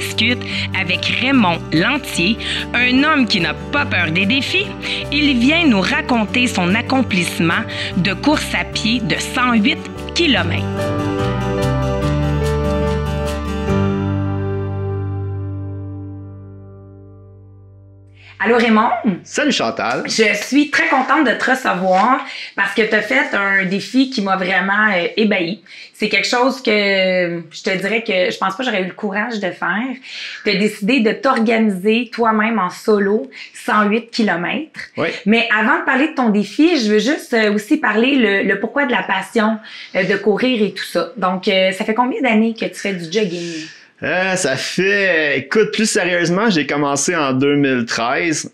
discute avec Raymond Lantier, un homme qui n'a pas peur des défis. Il vient nous raconter son accomplissement de course à pied de 108 km. Allô Raymond? Salut Chantal! Je suis très contente de te recevoir parce que tu as fait un défi qui m'a vraiment ébahi. C'est quelque chose que je te dirais que je pense pas que j'aurais eu le courage de faire. Tu as décidé de t'organiser toi-même en solo 108 km. Oui. Mais avant de parler de ton défi, je veux juste aussi parler le pourquoi de la passion de courir et tout ça. Donc, ça fait combien d'années que tu fais du jogging? Ça fait... Écoute, plus sérieusement, j'ai commencé en 2013.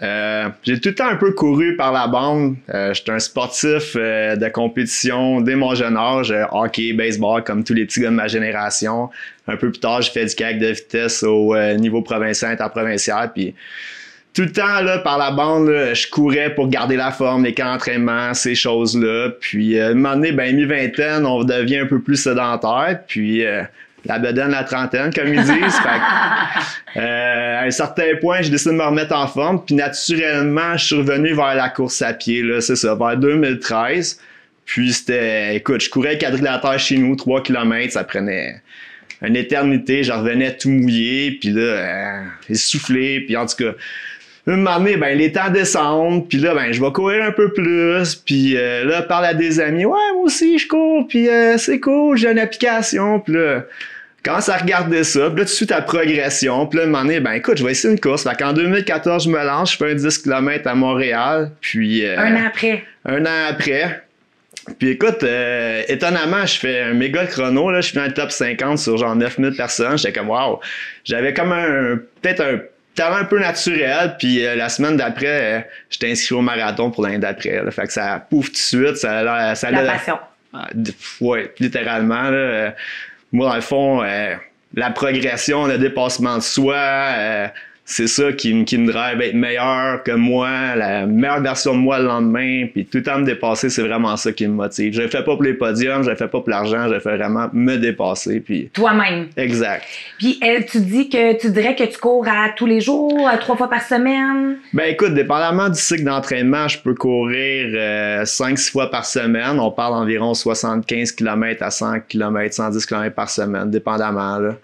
J'ai tout le temps un peu couru par la bande. J'étais un sportif de compétition dès mon jeune âge. Hockey, baseball, comme tous les petits gars de ma génération. Un peu plus tard, j'ai fait du kayak de vitesse au niveau provincial, interprovincial. Puis tout le temps, là, par la bande, là, je courais pour garder la forme, les camps d'entraînement, ces choses-là. Puis, à un moment donné, mi-vingtaine, on devient un peu plus sédentaire. Puis... la bedaine, la trentaine, comme ils disent. À un certain point, j'ai décidé de me remettre en forme. Puis naturellement, je suis revenu vers la course à pied. Là, c'est ça, vers 2013. Puis c'était... Écoute, je courais quadrilatère chez nous, 3 km. Ça prenait une éternité. Je revenais tout mouillé. Puis là, essoufflé. Puis en tout cas... Un moment donné, les temps descendent, puis là, je vais courir un peu plus, puis là, parle à des amis, ouais, moi aussi, je cours, puis c'est cool, j'ai une application, puis là, commence à regarder ça, puis là, tu suis ta progression, puis là, un moment donné, écoute, je vais essayer une course, fait qu'en 2014, je me lance, je fais un 10 km à Montréal, puis... Un an après. Un an après. Puis écoute, étonnamment, je fais un méga chrono, là, je suis dans le top 50 sur genre 9000 personnes, j'étais comme, wow, j'avais comme peut-être un talent un peu naturel, puis la semaine d'après, j'étais inscrit au marathon pour l'année d'après. Là. Fait que ça pouf tout de suite, ça la passion. Ouais, littéralement. Là, moi, dans le fond, la progression, le dépassement de soi, c'est ça qui me drive à être meilleur que moi, la meilleure version de moi le lendemain, puis tout le temps me dépasser, c'est vraiment ça qui me motive. Je le fais pas pour les podiums, je le fais pas pour l'argent, je le fais vraiment me dépasser. Puis... Toi-même. Exact. Puis tu dirais que tu cours à tous les jours, 3 fois par semaine? Écoute, dépendamment du cycle d'entraînement, je peux courir 5-6 fois par semaine. On parle d'environ 75 km à 100 km, 110 km par semaine, dépendamment, là.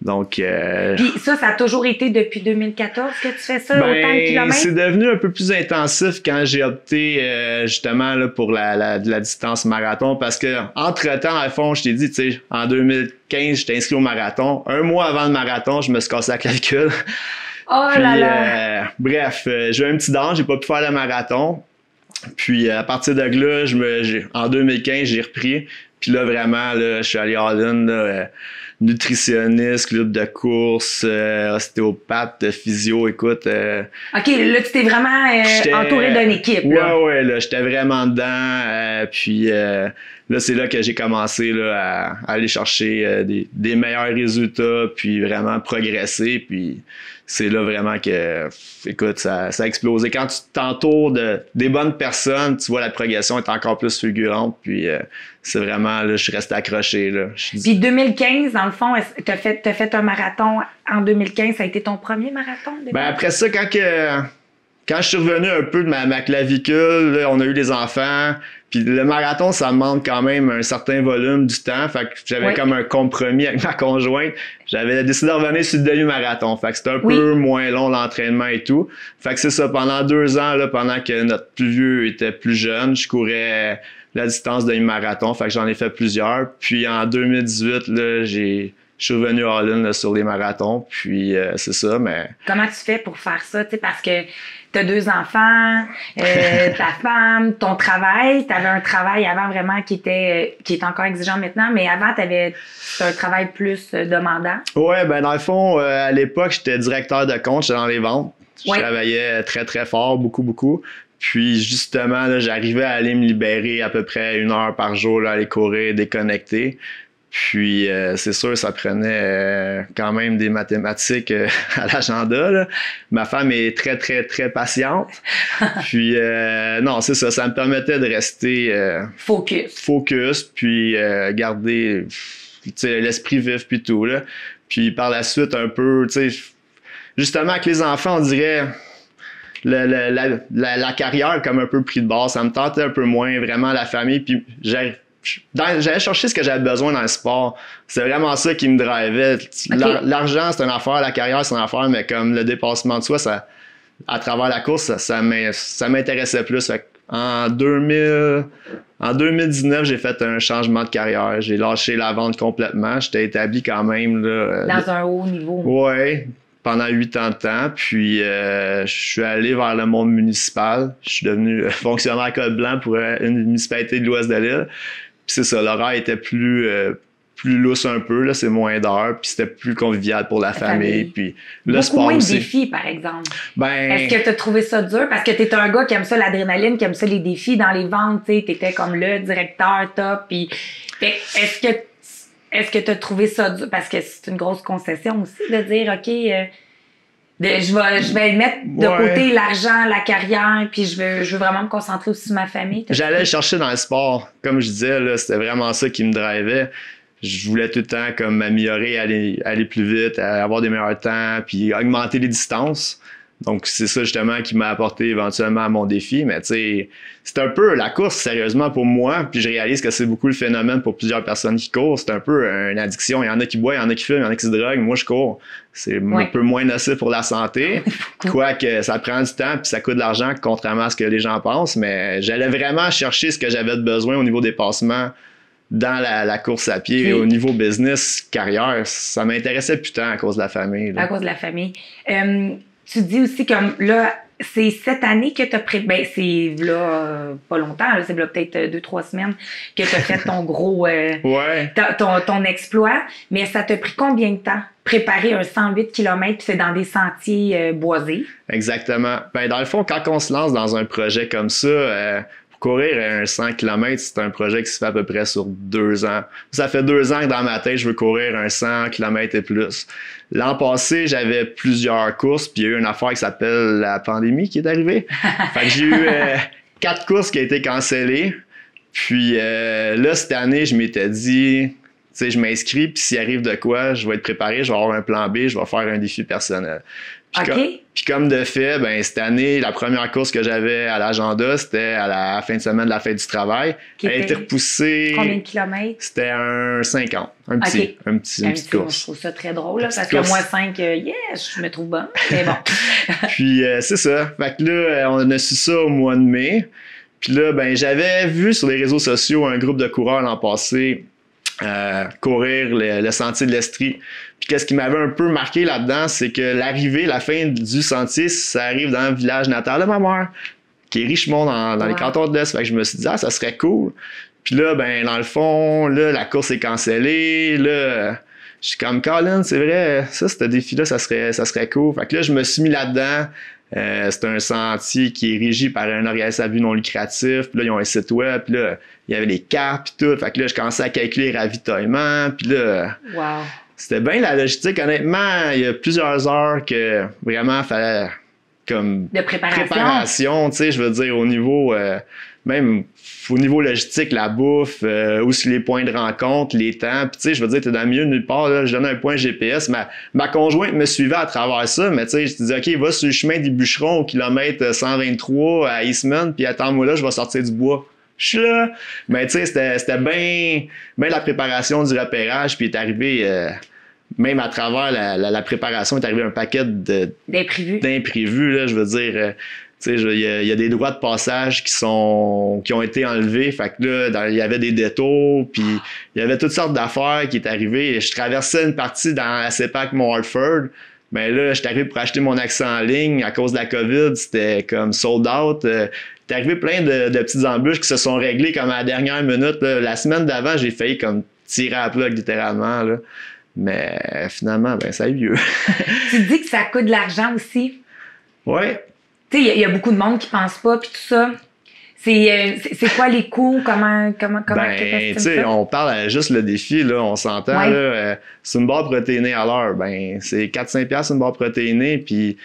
Donc, puis ça a toujours été depuis 2014 que tu fais ça, autant de kilomètres? C'est devenu un peu plus intensif quand j'ai opté justement là, pour la distance marathon parce que entre-temps, dans le fond, je t'ai dit, tu sais, en 2015, j'étais inscrit au marathon. Un mois avant le marathon, je me suis cassé la clavicule. Oh puis, là là! Bref, j'ai eu un petit down, j'ai pas pu faire le marathon. Puis à partir de là, en 2015, j'ai repris. Puis là, vraiment, là, je suis allé all-in, là, nutritionniste, club de course, ostéopathe, physio, écoute. OK, là, tu t'es vraiment entouré d'une équipe. Là. Ouais, là, j'étais vraiment dedans. Puis là, c'est là que j'ai commencé là, à aller chercher des meilleurs résultats, puis vraiment progresser. Puis c'est là vraiment que, écoute, ça a explosé. Quand tu t'entoures des bonnes personnes, tu vois la progression est encore plus fulgurante. Puis c'est vraiment, là, je suis resté accroché. Là. Puis 2015, dans le fond, t'as fait un marathon en 2015. Ça a été ton premier marathon? Après ça, quand je suis revenu un peu de ma clavicule, là, on a eu des enfants. Puis le marathon, ça demande quand même un certain volume du temps. Fait que j'avais comme un compromis avec ma conjointe. J'avais décidé de revenir sur le demi-marathon. Fait que c'était un peu moins long l'entraînement et tout. Fait que c'est ça, pendant 2 ans, là, pendant que notre plus vieux était plus jeune, je courais la distance demi-marathon. Fait que j'en ai fait plusieurs. Puis en 2018, là, je suis revenu all-in sur les marathons. Puis c'est ça, mais... Comment tu fais pour faire ça? T'sais, parce que tu as 2 enfants, ta femme, ton travail. Tu avais un travail avant vraiment qui est encore exigeant maintenant, mais avant, tu avais un travail plus demandant. Ouais, dans le fond, à l'époque, j'étais directeur de compte, j'étais dans les ventes. Je travaillais très, très fort, beaucoup, beaucoup. Puis justement, là, j'arrivais à aller me libérer à peu près 1 heure par jour, là, aller courir, déconnecter. Puis c'est sûr, ça prenait quand même des mathématiques à l'agenda. Là. Ma femme est très, très, très patiente. Puis non, c'est ça, ça me permettait de rester focus, puis garder l'esprit vif puis tout. Là. Puis par la suite, un peu, tu sais, justement, avec les enfants, on dirait la carrière comme un peu pris de bord. Ça me tentait un peu moins, vraiment, la famille. Puis j'allais chercher ce que j'avais besoin dans le sport. C'est vraiment ça qui me drivait. Okay. L'argent, c'est une affaire, la carrière, c'est une affaire, mais comme le dépassement de soi, ça, à travers la course, ça m'intéressait plus. Fait en 2019, j'ai fait un changement de carrière. J'ai lâché la vente complètement. J'étais établi quand même. Là, dans un haut niveau. Ouais, pendant 8 ans de temps. Puis je suis allé vers le monde municipal. Je suis devenu fonctionnaire à code blanc pour une municipalité de l'ouest de l'île. Puis c'est ça, l'horaire était plus lousse un peu, là, c'est moins d'heures, puis c'était plus convivial pour la famille. Puis le beaucoup sport moins aussi. de défis, par exemple. Ben, est-ce que tu as trouvé ça dur? Parce que tu es un gars qui aime ça l'adrénaline, qui aime ça les défis dans les ventes, tu étais comme le directeur top. Puis... Est-ce que tu as trouvé ça dur? Parce que c'est une grosse concession aussi de dire, OK, je vais mettre de côté l'argent, la carrière, puis je veux vraiment me concentrer aussi sur ma famille. J'allais le chercher dans le sport. Comme je disais, là, c'était vraiment ça qui me drivait. Je voulais tout le temps comme m'améliorer, aller plus vite, avoir des meilleurs temps, puis augmenter les distances. Donc, c'est ça justement qui m'a apporté éventuellement à mon défi. Mais tu sais, c'est un peu la course, sérieusement, pour moi. Puis je réalise que c'est beaucoup le phénomène pour plusieurs personnes qui courent. C'est un peu une addiction. Il y en a qui boivent, il y en a qui fument, il y en a qui se droguent. Moi, je cours. C'est un peu moins nocif pour la santé. Quoique ça prend du temps puis ça coûte de l'argent, contrairement à ce que les gens pensent. Mais j'allais vraiment chercher ce que j'avais de besoin au niveau des passements dans la course à pied. Et au niveau business, carrière, ça m'intéressait plus tant à cause de la famille. Là. À cause de la famille. Tu dis aussi comme là, c'est cette année que tu as ben c'est là pas longtemps, là, c'est là peut-être 2-3 semaines que tu as fait ton gros ton exploit, mais ça t'a pris combien de temps préparer un 108 km c'est dans des sentiers boisés? Exactement. Ben dans le fond, quand on se lance dans un projet comme ça, courir un 100 km, c'est un projet qui se fait à peu près sur 2 ans. Ça fait 2 ans que dans ma tête, je veux courir un 100 km et plus. L'an passé, j'avais plusieurs courses, puis il y a eu une affaire qui s'appelle la pandémie qui est arrivée. Fait que j'ai eu 4 courses qui ont été cancellées. Puis là, cette année, je m'étais dit, tu sais, je m'inscris, puis s'il arrive de quoi, je vais être préparé, je vais avoir un plan B, je vais faire un défi personnel. Puis comme de fait, ben cette année, la première course que j'avais à l'agenda, c'était à la fin de semaine de la fête du travail. Elle a été repoussée. Combien de kilomètres? C'était un 50. Une petite course. Je trouve ça très drôle, là, parce que moi, 5, je me trouve bonne. Mais bon. Puis c'est ça. Fait que là, on a su ça au mois de mai. Puis là, ben j'avais vu sur les réseaux sociaux un groupe de coureurs l'an passé courir le sentier de l'Estrie. Puis qu'est-ce qui m'avait un peu marqué là-dedans, c'est que la fin du sentier, ça arrive dans le village natal de ma mère, qui est Richemont dans les cantons de l'Est. Fait que je me suis dit, ça serait cool. Puis là, ben dans le fond, là, la course est cancellée. Là, je suis comme, Colin, c'est vrai, ça, ce défi-là, ça serait cool. Fait que là, je me suis mis là-dedans. C'est un sentier qui est régi par un organisme à but non lucratif. Puis là, ils ont un site web. Puis là, il y avait les cartes puis tout. Fait que là, je commençais à calculer les ravitaillements. Puis là, c'était bien la logistique. Honnêtement, il y a plusieurs heures que vraiment, il fallait comme de préparation. Tu sais, je veux dire, au niveau même au niveau logistique, la bouffe, aussi les points de rencontre, les temps. Puis tu sais, je veux dire, t'es dans le milieu de nulle part, là, je donnais un point GPS. Ma conjointe me suivait à travers ça, mais tu sais, je disais, OK, va sur le chemin des bûcherons au kilomètre 123 à Eastman, puis attends-moi là, je vais sortir du bois. Je suis là. Mais tu sais, c'était bien la préparation du repérage, puis est arrivé... même à travers la préparation, est arrivé un paquet d'imprévus, là, je veux dire. Tu sais, il y a des droits de passage qui ont été enlevés. Fait que là, il y avait des détours, puis il y avait toutes sortes d'affaires qui étaient arrivées. Je traversais une partie dans la CEPAC Mont-Hartford. Mais là, j'étais arrivé pour acheter mon accès en ligne. À cause de la COVID, c'était comme sold out. T'es arrivé plein de petites embûches qui se sont réglées comme à la dernière minute. Là. La semaine d'avant, j'ai failli comme tirer à la plug littéralement, là. Mais finalement, ben ça a eu lieu. Tu dis que ça coûte de l'argent aussi? Oui. Tu sais, il y a beaucoup de monde qui pense pas, puis tout ça. C'est quoi les coûts? Comment tu sais, on parle juste le défi, là, on s'entend, là, c'est une barre protéinée à l'heure. Ben, c'est 4-5$ une barre protéinée, puis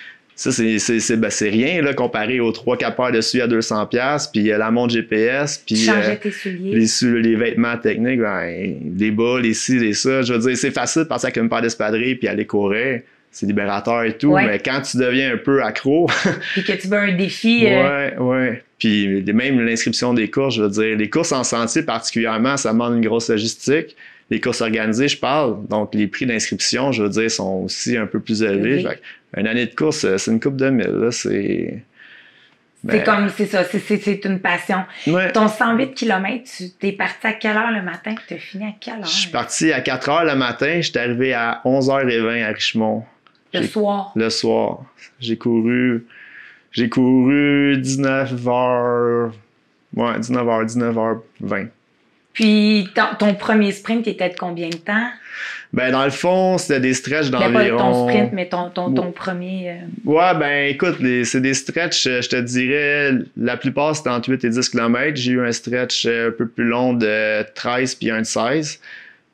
Ça, c'est rien là, comparé aux 3-4 paires de souliers à 200$, puis la montre GPS, puis changeais tes souliers. Les vêtements techniques, ben, les bas, les ci, les ça. Je veux dire, c'est facile de passer avec une paire d'espadrilles puis aller courir. C'est libérateur et tout, mais quand tu deviens un peu accro... Puis que tu veux un défi... Ouais. Puis même l'inscription des courses, je veux dire, les courses en sentier particulièrement, ça demande une grosse logistique. Les courses organisées, je parle, donc les prix d'inscription, je veux dire, sont aussi un peu plus élevés. Une année de course, c'est une coupe de mille, là, c'est... C'est ça, c'est une passion. Ouais. Ton 108 km, tu t'es parti à quelle heure le matin? Tu as fini à quelle heure? Je suis parti à 4 heures le matin, je suis arrivé à 11h20 à Richemont. Le soir? Le soir. J'ai couru 19h... Ouais, 19h20. Puis, ton premier sprint était de combien de temps? Ben, dans le fond, c'était des stretches d'environ... Pas ton sprint, mais ton premier... Ouais, ben, écoute, c'est des stretches, je te dirais, la plupart, c'était entre 8 et 10 km. J'ai eu un stretch un peu plus long de 13 puis un de 16.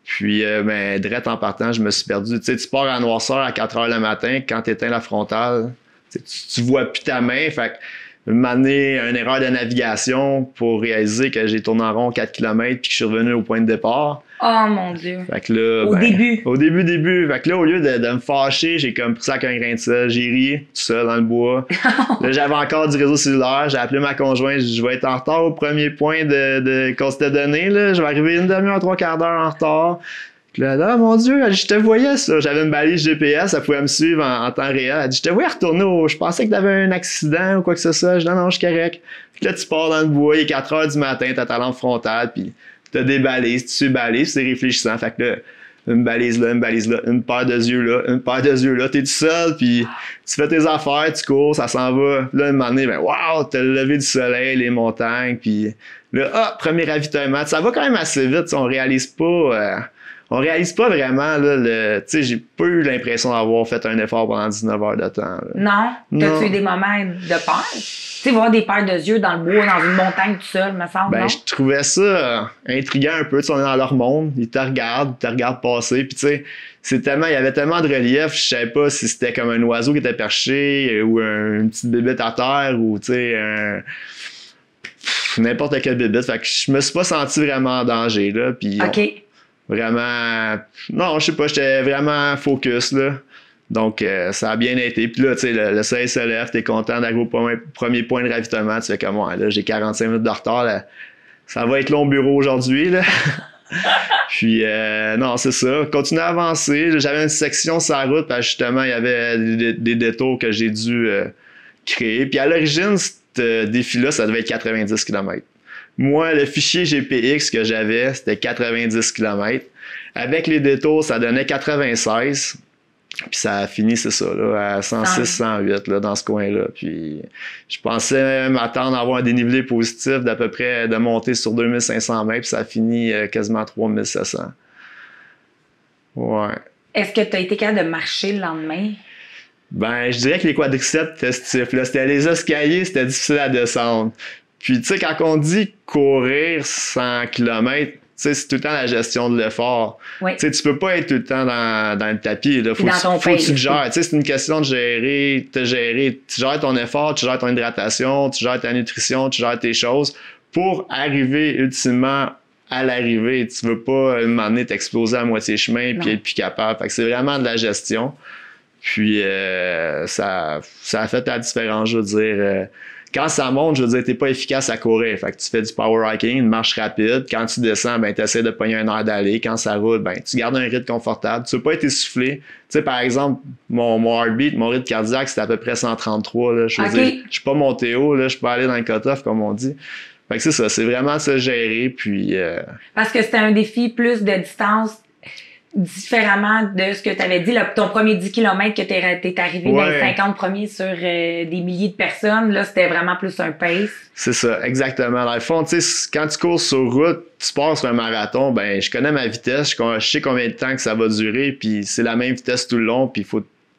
Puis, ben, direct en partant, je me suis perdu. Tu sais, tu pars à noirceur à 4 heures le matin, quand tu éteins la frontale, tu vois plus ta main, fait que m'amener une erreur de navigation pour réaliser que j'ai tourné en rond 4 km puis que je suis revenu au point de départ. Oh mon Dieu! Fait que là, au début? Au début. Fait que là, au lieu de me fâcher, j'ai comme pris ça avec un grain de sel. J'ai ri tout seul dans le bois. Là, j'avais encore du réseau cellulaire. J'ai appelé ma conjointe. Je vais être en retard au premier point qu'on s'était donné. Là. Je vais arriver une demi-heure, 3/4 d'heure en retard. Là, ah, mon Dieu, elle dit, je te voyais ça. J'avais une balise GPS, ça pouvait me suivre en temps réel. Elle dit, je te voyais retourner je pensais que t'avais un accident ou quoi que ce soit. Je dis, non, je suis correct. Puis là, tu pars dans le bois, il est 4 heures du matin, t'as ta lampe frontale, puis t'as des balises, tu suis balises, c'est réfléchissant. Fait que là, une balise là, une paire de yeux là, une paire de yeux là, t'es tout seul, puis tu fais tes affaires, tu cours, ça s'en va. Là, un moment donné, ben, waouh, t'as le lever du soleil, les montagnes, puis là, premier ravitaillement. Ça va quand même assez vite, on réalise pas vraiment, là, tu sais, j'ai pas eu l'impression d'avoir fait un effort pendant 19 heures de temps. Là. Non? T'as-tu eu des moments de peur? Tu sais, voir des paires de yeux dans le bois, dans une montagne tout seul, me semble, ben, non? je trouvais ça intriguant un peu. Tu sais, on est dans leur monde, ils te regardent passer, puis tu sais, il y avait tellement de relief, je savais pas si c'était comme un oiseau qui était perché, ou une petite bébête à terre, ou tu sais, n'importe quelle bébête. Fait que je me suis pas senti vraiment en danger, là, puis... OK. Vraiment, non, je sais pas, j'étais vraiment focus, là. Donc, ça a bien été. Puis là, tu sais, le soleil se lève, t'es content d'arriver au premier point de ravitaillement. Tu fais comme, ouais, là, j'ai 45 minutes de retard, là. Ça va être long bureau aujourd'hui, là. Puis, non, c'est ça. Continuer à avancer. J'avais une section sur la route, parce que justement, il y avait des détours que j'ai dû créer. Puis à l'origine, ce défi-là, ça devait être 90 km. Moi, le fichier GPX que j'avais, c'était 90 km. Avec les détours, ça donnait 96. Puis ça a fini, c'est ça, là, à 106, 108, là, dans ce coin-là. Puis je pensais m'attendre à avoir un dénivelé positif d'à peu près, de monter sur 2500 mètres, puis ça a fini quasiment 3700. Ouais. Est-ce que tu as été capable de marcher le lendemain? Ben, je dirais que les quadriceps étaient stiffs, là. C'était les escaliers, c'était difficile à descendre. Puis, tu sais, quand on dit courir 100 km, tu sais, c'est tout le temps la gestion de l'effort. Oui. Tu sais, tu peux pas être tout le temps dans le tapis. Là. Faut que tu te gères. Tu sais, c'est une question de gérer, te gérer. Tu gères ton effort, tu gères ton hydratation, tu gères ta nutrition, tu gères tes choses pour arriver ultimement à l'arrivée. Tu veux pas, un moment donné, t'exploser à moitié chemin puis être plus capable. Fait que c'est vraiment de la gestion. Puis, ça a fait la différence, je veux dire. Quand ça monte, je veux dire, t'es pas efficace à courir. Fait que tu fais du power hiking, une marche rapide. Quand tu descends, ben, tu essaies de pogner un air d'aller. Quand ça roule, ben, tu gardes un rythme confortable. Tu veux pas être essoufflé. Tu sais, par exemple, mon heartbeat, mon rythme cardiaque, c'était à peu près 133, là. Je veux dire, je suis pas monté haut, là. Je suis pas allé dans le cut-off, comme on dit. Fait que c'est ça. C'est vraiment se gérer, puis... Parce que c'était un défi plus de distance, différemment de ce que tu avais dit, là, ton premier 10 km que t'es arrivé dans les 50 premiers sur des milliers de personnes, là, c'était vraiment plus un pace. C'est ça, exactement. Dans le fond, tu sais, quand tu cours sur route, tu pars sur un marathon, ben, je connais ma vitesse, je sais combien de temps que ça va durer, puis c'est la même vitesse tout le long, puis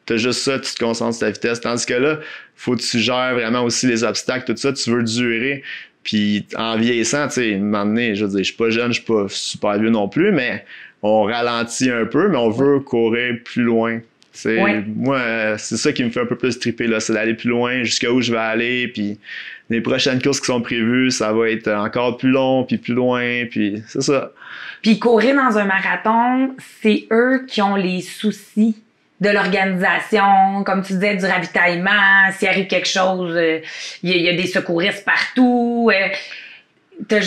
t'as juste ça, tu te concentres sur ta vitesse. Tandis que là, faut que tu gères vraiment aussi les obstacles, tout ça, tu veux durer. Puis en vieillissant, tu sais, un moment donné, je veux dire, je suis pas jeune, je suis pas super vieux non plus, mais on ralentit un peu, mais on veut courir plus loin. Moi, c'est ça qui me fait un peu plus triper, là, c'est d'aller plus loin, jusqu'à où je vais aller, puis les prochaines courses qui sont prévues, ça va être encore plus long, puis plus loin, puis c'est ça. Puis courir dans un marathon, c'est eux qui ont les soucis de l'organisation, comme tu disais, du ravitaillement, s'il arrive quelque chose, il y a des secouristes partout. T'es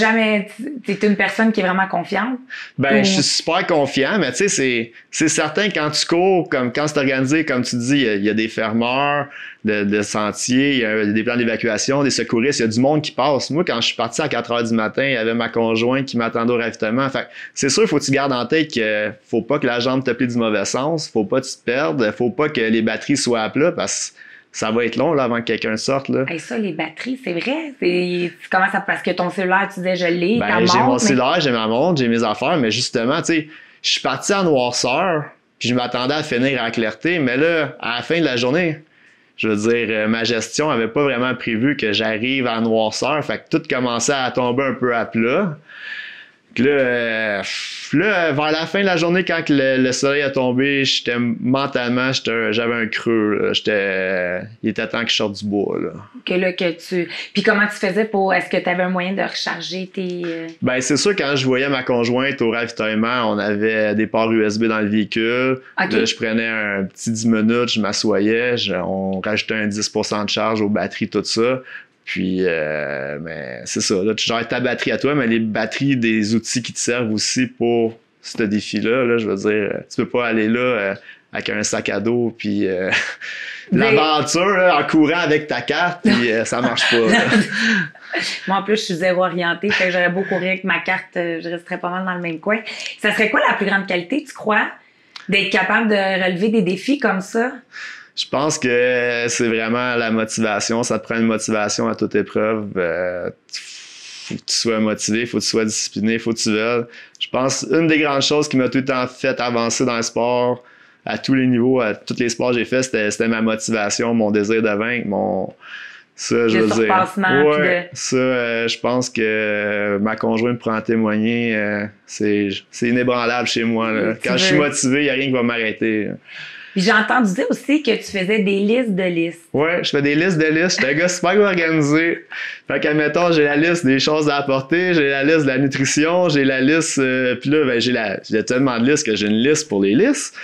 une personne qui est vraiment confiante? Ben, je suis super confiant, mais tu sais, c'est certain quand tu cours, comme quand c'est organisé, comme tu dis, il y a des fermeurs de sentiers, il y a des plans d'évacuation, des secouristes, il y a du monde qui passe. Moi, quand je suis parti à 4 heures du matin, il y avait ma conjointe qui m'attendait au ravitaillement. Fait c'est sûr, faut que tu gardes en tête qu'il faut pas que la jambe te plie du mauvais sens, faut pas que tu te perdes, faut pas que les batteries soient à plat parce que ça va être long là, avant que quelqu'un sorte. Là. Hey, ça, les batteries, c'est vrai. Comment ça, parce que ton cellulaire, tu disais, je l'ai, ta j'ai montre, mon cellulaire, j'ai ma montre, j'ai mes affaires, mais justement, tu sais, je suis parti en noirceur, puis je m'attendais à finir à la clarté, mais là, à la fin de la journée, je veux dire, ma gestion avait pas vraiment prévu que j'arrive en noirceur, fait que tout commençait à tomber un peu à plat. Puis là, vers la fin de la journée, quand le soleil a tombé, j'avais un creux. Il était temps que je sorte du bois. Là. Puis comment tu faisais est-ce que tu avais un moyen de recharger tes... Ben, c'est sûr, quand je voyais ma conjointe au ravitaillement, on avait des ports USB dans le véhicule. Okay. Là, je prenais un petit 10 minutes, je m'assoyais, on rajoutait un 10% de charge aux batteries, tout ça. Puis, mais c'est ça, là, tu gères ta batterie à toi, mais les batteries des outils qui te servent aussi pour ce défi-là, là, je veux dire, tu peux pas aller là avec un sac à dos, puis l'aventure, là, en courant avec ta carte, puis ça marche pas. Moi, en plus, je suis zéro orientée, fait que j'aurais beau courir avec ma carte, je resterais pas mal dans le même coin. Ça serait quoi la plus grande qualité, tu crois, d'être capable de relever des défis comme ça? Je pense que c'est vraiment la motivation. Ça te prend une motivation à toute épreuve. Faut que tu sois motivé, faut que tu sois discipliné, faut que tu veuilles. Je pense une des grandes choses qui m'a tout le temps fait avancer dans le sport, à tous les niveaux, à tous les sports que j'ai fait, c'était ma motivation, mon désir de vaincre, ça, je veux dire. Ouais, ça, je pense que ma conjointe pourra en témoigner. C'est inébranlable chez moi. Là. Quand je suis motivé, il n'y a rien qui va m'arrêter. J'ai entendu dire aussi que tu faisais des listes de listes. Ouais, je fais des listes de listes. Je suis un gars super organisé. Fait qu'admettons, j'ai la liste des choses à apporter, j'ai la liste de la nutrition, j'ai la liste... puis là, ben, j'ai tellement de listes que j'ai une liste pour les listes.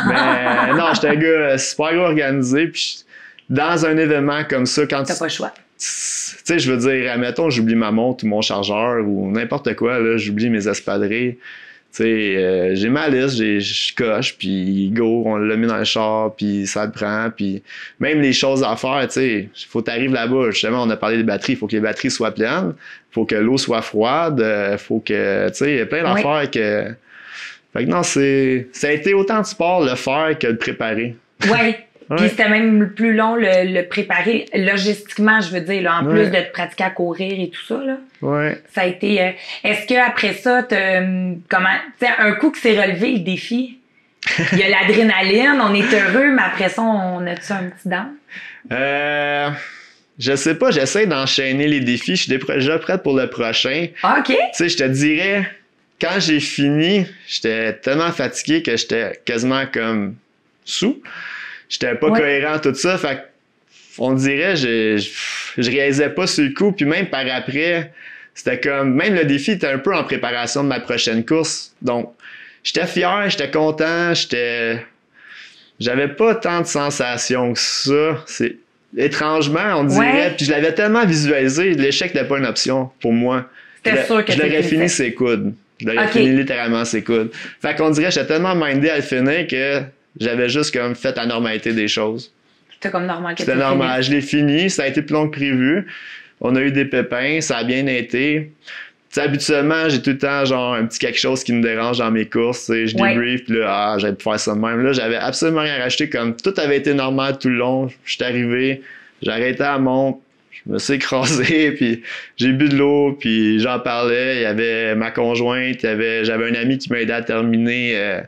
Mais non, je suis un gars super organisé. Puis dans un événement comme ça, quand t'as pas le choix. Tu sais, je veux dire, admettons, j'oublie ma montre ou mon chargeur ou n'importe quoi, là, j'oublie mes espadrilles. Tu sais, j'ai ma liste, je coche, puis go, on l'a mis dans le char, puis ça le prend, puis même les choses à faire, tu sais, faut t'arriver là-bas, justement, on a parlé des batteries, il faut que les batteries soient pleines, faut que l'eau soit froide, faut que, tu sais, il y a plein d'affaires que... Fait que non, ça a été autant de sport le faire que le préparer. Ouais. Puis c'était même plus long le préparer logistiquement, je veux dire, là, en plus de te pratiquer à courir et tout ça. Là. Ouais. Ça a été. Est-ce qu'après ça, tu sais, un coup que c'est relevé le défi, il y a l'adrénaline, on est heureux, mais après ça, on a-tu un petit down? Je sais pas, j'essaie d'enchaîner les défis. Je suis déjà prête pour le prochain. OK. Tu sais, je te dirais, quand j'ai fini, j'étais tellement fatigué que j'étais quasiment comme sous. J'étais pas cohérent, tout ça. Fait on dirait, je réalisais pas sur le coup. Puis même par après, c'était comme, même le défi était un peu en préparation de ma prochaine course. Donc, j'étais fier, j'étais content, j'avais pas tant de sensations que ça. C'est étrangement, on dirait. Puis je l'avais tellement visualisé, l'échec n'était pas une option pour moi. C'était sûr que je l'aurais fini ses coudes. Je l'aurais fini littéralement ses coudes. Fait qu'on dirait, j'étais tellement mindé à le finir que j'avais juste comme fait la normalité des choses. C'était comme normal que c'était normal. Je l'ai fini. Ça a été plus long que prévu. On a eu des pépins. Ça a bien été. T'sais, habituellement, j'ai tout le temps genre un petit quelque chose qui me dérange dans mes courses. Je débrief. Puis là, j'allais faire ça de même. Là, j'avais absolument rien rajouté. Comme tout avait été normal tout le long. Je suis arrivé. J'ai arrêté à montre. Je me suis écrasé, puis j'ai bu de l'eau, puis j'en parlais. Il y avait ma conjointe, j'avais un ami qui m'a aidé à terminer,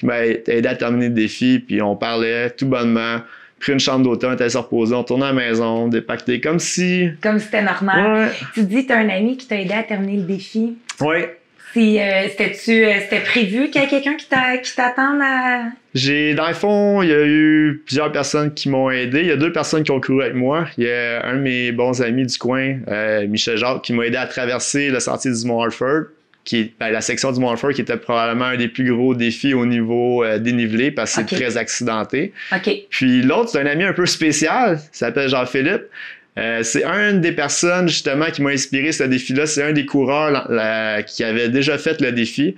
le défi, puis on parlait tout bonnement. Pris une chambre d'hôtel, on était se reposer, on tournait à la maison, dépacté, comme si... Comme si c'était normal. Ouais. Tu dis que tu as un ami qui t'a aidé à terminer le défi. Oui. C'était prévu qu'il y ait quelqu'un qui t'attende à... Dans le fond, il y a eu plusieurs personnes qui m'ont aidé. Il y a 2 personnes qui ont couru avec moi. Il y a un de mes bons amis du coin, Michel Jacques, qui m'a aidé à traverser le sentier du Mont Harford, qui est la section du Mont Harford qui était probablement un des plus gros défis au niveau dénivelé parce que c'est très accidenté. Puis l'autre, c'est un ami un peu spécial, il s'appelle Jean-Philippe. C'est une des personnes justement qui m'a inspiré ce défi-là. C'est un des coureurs qui avait déjà fait le défi.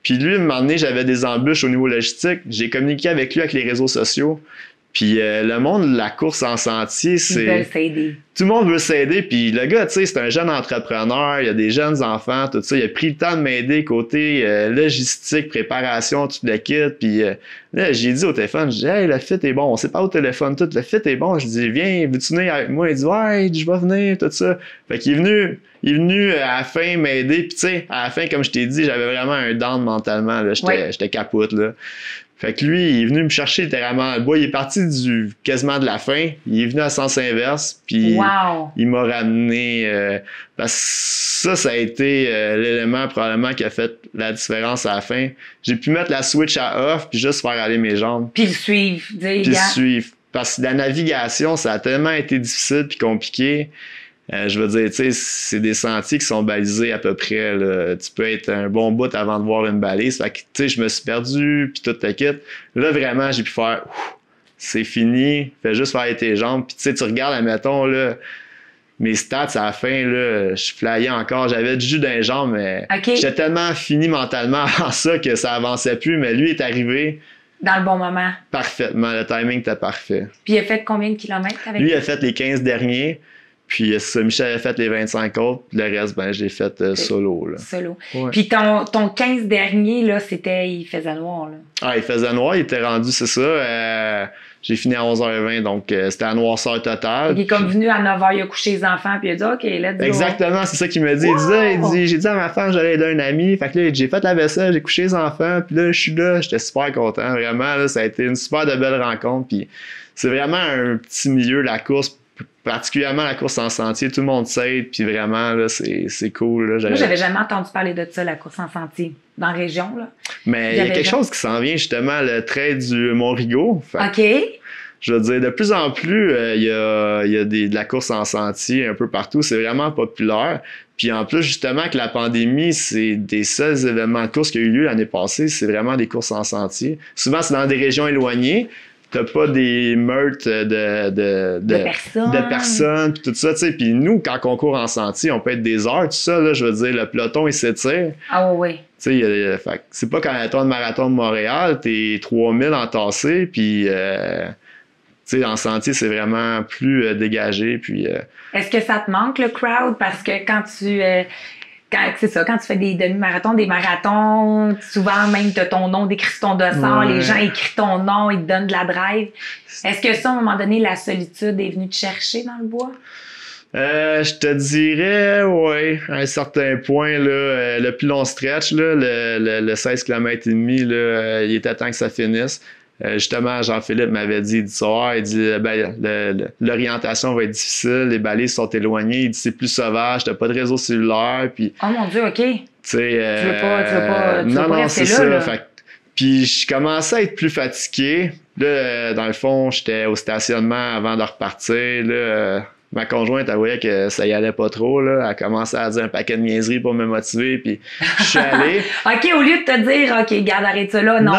Puis lui, à un moment donné, j'avais des embûches au niveau logistique. J'ai communiqué avec lui avec les réseaux sociaux. Puis le monde de la course en sentier, c'est... Ils veulent s'aider. Tout le monde veut s'aider. Puis le gars, tu sais, c'est un jeune entrepreneur. Il y a des jeunes enfants, tout ça. Il a pris le temps de m'aider côté logistique, préparation, tout le kit. Puis là, j'ai dit au téléphone, je dis, hey, le fit est bon. On sait pas au téléphone tout. Le fit est bon. Je dis, viens, veux-tu venir avec moi? Il dit, ouais, je vais venir, tout ça. Fait qu'il est venu. Il est venu à la fin m'aider. Puis tu sais, à la fin, comme je t'ai dit, j'avais vraiment un down mentalement. J'étais capote, là. Fait que lui, il est venu me chercher littéralement le bois. Il est parti quasiment de la fin. Il est venu à sens inverse. Puis il m'a ramené. Parce que ça a été l'élément probablement qui a fait la différence à la fin. J'ai pu mettre la switch à off puis juste faire aller mes jambes. Puis le suivre. Puis le suivre. Parce que la navigation, ça a tellement été difficile puis compliqué. Je veux dire, tu sais, c'est des sentiers qui sont balisés à peu près. Là. Tu peux être un bon bout avant de voir une balise. Fait que, tu sais, je me suis perdu, puis tout ta kit. Là, vraiment, j'ai pu faire, c'est fini, fais juste faire tes jambes. Puis, tu sais, tu regardes, admettons, là, mes stats à la fin, là, je flyais encore. J'avais du jus dans les jambes, mais j'étais tellement fini mentalement en ça que ça avançait plus. Mais lui est arrivé. Dans le bon moment. Parfaitement. Le timing était parfait. Puis, il a fait combien de kilomètres avec lui? Il a fait les 15 derniers. Puis Michel a fait les 25 autres, puis le reste, ben, j'ai fait solo. Là. Solo. Ouais. Puis ton 15 dernier, là, il faisait noir. Là. Ah, il faisait noir, il était rendu, c'est ça. J'ai fini à 11h20, donc c'était à noirceur totale. Il est comme venu à 9h, il a couché les enfants, puis il a dit OK, let's go. Exactement, c'est ça qu'il m'a dit. Wow! J'ai dit à ma femme, j'allais aider un ami. Fait que là, j'ai fait la vaisselle, j'ai couché les enfants, puis là, je suis là, j'étais super content. Vraiment, là, ça a été une super de belle rencontre. Puis c'est vraiment un petit milieu, la course. Particulièrement la course en sentier, tout le monde s'aide, puis vraiment, là, c'est cool. Là, moi, j'avais jamais entendu parler de ça, la course en sentier, dans la région. Là. Mais il y a quelque chose qui s'en vient, justement, le trait du Mont-Rigaud. OK. Je veux dire, de plus en plus, il y a de la course en sentier un peu partout. C'est vraiment populaire. Puis en plus, justement, que la pandémie, c'est des seuls événements de course qui ont eu lieu l'année passée. C'est vraiment des courses en sentier. Souvent, c'est dans des régions éloignées. T'as pas des meurtres de personnes pis tout ça, tu sais. Puis nous, quand on court en sentier, on peut être des heures, tout ça, là, je veux dire, le peloton, il s'étire. Ah oui. Tu sais, c'est pas quand le marathon de Montréal, t'es 3000 entassés, puis tu sais, en sentier, c'est vraiment plus dégagé, puis... Est-ce que ça te manque, le crowd? Parce que quand tu... c'est ça, quand tu fais des demi-marathons, des marathons, souvent même tu as ton nom décrit sur ton dossard, les gens écrivent ton nom, ils te donnent de la drive. Est-ce que ça, à un moment donné, la solitude est venue te chercher dans le bois? Je te dirais, oui, à un certain point, là, le plus long stretch, là, le 16 km et demi, là, il était temps que ça finisse. Justement, Jean-Philippe m'avait dit du soir, il dit l'orientation va être difficile, les balises sont éloignées, il dit c'est plus sauvage, t'as pas de réseau cellulaire, puis... Oh mon Dieu, OK. Tu sais... tu veux pas rester c'est là. Ça. Puis je commençais à être plus fatigué. Là, dans le fond, j'étais au stationnement avant de repartir. Là, ma conjointe, elle voyait que ça y allait pas trop. Là. Elle commençait à dire un paquet de niaiseries pour me motiver. Puis je suis allé. OK, au lieu de te dire, OK, garde, arrête ça là. Non,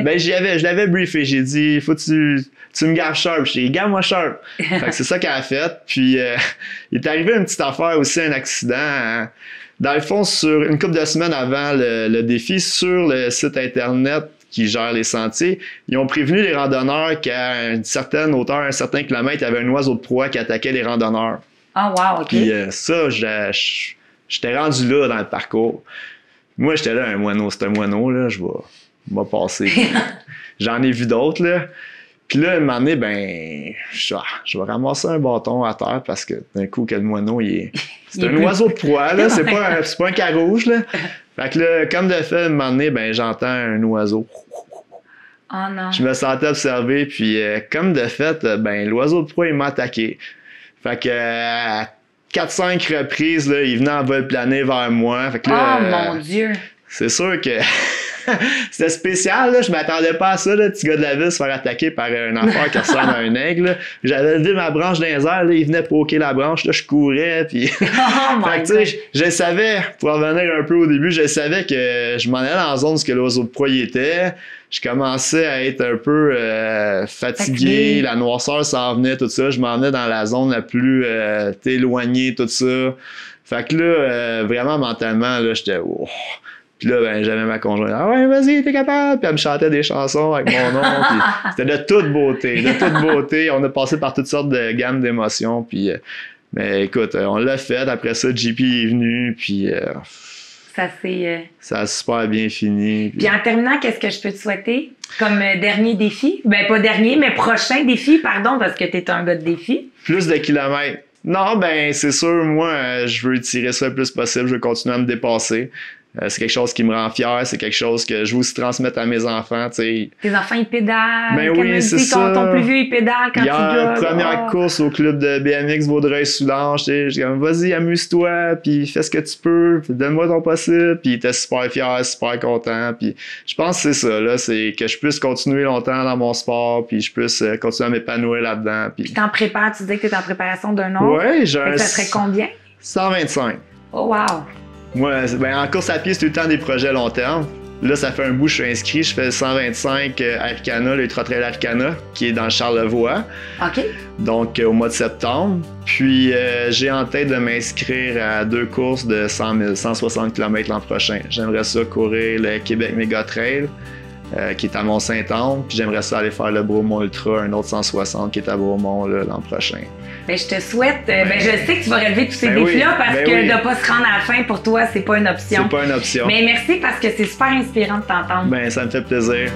ben, je l'avais briefé. J'ai dit, faut que tu me gardes sharp. J'ai dit, garde-moi sharp. Fait que c'est ça qu'elle a fait. Puis il est arrivé une petite affaire aussi, un accident. Hein. Dans le fond, sur une couple de semaines avant le défi, sur le site Internet qui gère les sentiers, ils ont prévenu les randonneurs qu'à une certaine hauteur, un certain kilomètre, il y avait un oiseau de proie qui attaquait les randonneurs. Ah, wow, OK. Puis ça, j'étais rendu là dans le parcours. Moi, j'étais là, un moineau. C'est un moineau, là, je vais passer. J'en ai vu d'autres, là. Puis là, à un moment donné, ben, je vais ramasser un bâton à terre parce que d'un coup, que le moineau, c'est un oiseau de proie, là. C'est pas un carouge, là. Fait que là, comme de fait, à un moment donné, ben, j'entends un oiseau. Oh non. Je me sentais observé, puis comme de fait, ben, l'oiseau de proie, il m'a attaqué. Fait que 4-5 reprises, là, il venait en vol plané vers moi. Fait que là, mon Dieu! C'est sûr que c'était spécial, là. Je m'attendais pas à ça, le petit gars de la ville se faire attaquer par une affaire qui ressemble à un aigle. Là. J'avais levé ma branche dans les airs, là, il venait poker la branche, là, je courais, puis... fait que, tu sais, je savais, pour revenir un peu au début, je savais que je m'en allais dans la zone où l'oiseau de proie y était. Je commençais à être un peu fatigué, la noirceur s'en venait, tout ça. Je m'en venais dans la zone la plus éloignée, tout ça. Fait que là, vraiment mentalement, là, j'étais... Oh. Puis là, ben, j'avais ma conjointe. Ah ouais, vas-y, t'es capable. Puis elle me chantait des chansons avec mon nom. Puis c'était de toute beauté, de toute beauté. On a passé par toutes sortes de gammes d'émotions. Puis, mais écoute, on l'a fait. Après ça, JP est venu. Puis ça a super bien fini. Puis en terminant, qu'est-ce que je peux te souhaiter comme dernier défi? Ben pas dernier, mais prochain défi, pardon, parce que t'es un gars de défi. Plus de kilomètres. Non, ben c'est sûr, moi, je veux tirer ça le plus possible. Je veux continuer à me dépasser. C'est quelque chose qui me rend fier, c'est quelque chose que je veux aussi transmettre à mes enfants, tu sais. Tes enfants, ils pédalent. Ben oui, c'est ça. Ton plus vieux, il pédale quand il Hier, première course au club de BMX Vaudreuil-Soulanges, tu sais, j'ai comme, vas-y, amuse-toi, puis fais ce que tu peux, puis donne-moi ton possible, puis il était super fier, super content, puis je pense que c'est ça, là, c'est que je puisse continuer longtemps dans mon sport, puis je puisse continuer à m'épanouir là-dedans. Puis t'en prépares, tu disais que t'es en préparation d'un autre. Ouais, j'ai un... Ça serait combien? 125. Oh, wow! Moi, ben, en course à pied, c'est tout le temps des projets long terme. Là, ça fait un bout que je suis inscrit. Je fais le 125 Arcana, l'Ultra Trail Arcana, qui est dans Charlevoix. OK. Donc, au mois de septembre. Puis, j'ai en tête de m'inscrire à 2 courses de 160 km l'an prochain. J'aimerais ça courir le Québec Méga Trail, qui est à Mont-Saint-Anne. Puis, j'aimerais ça aller faire le Bromont Ultra, un autre 160 qui est à Bromont l'an prochain. Ben, je te souhaite. Ben, je sais que tu vas relever tous ces défis-là parce que de ne pas se rendre à la fin, pour toi, c'est pas une option. C'est pas une option. Mais merci parce que c'est super inspirant de t'entendre. Ben, ça me fait plaisir.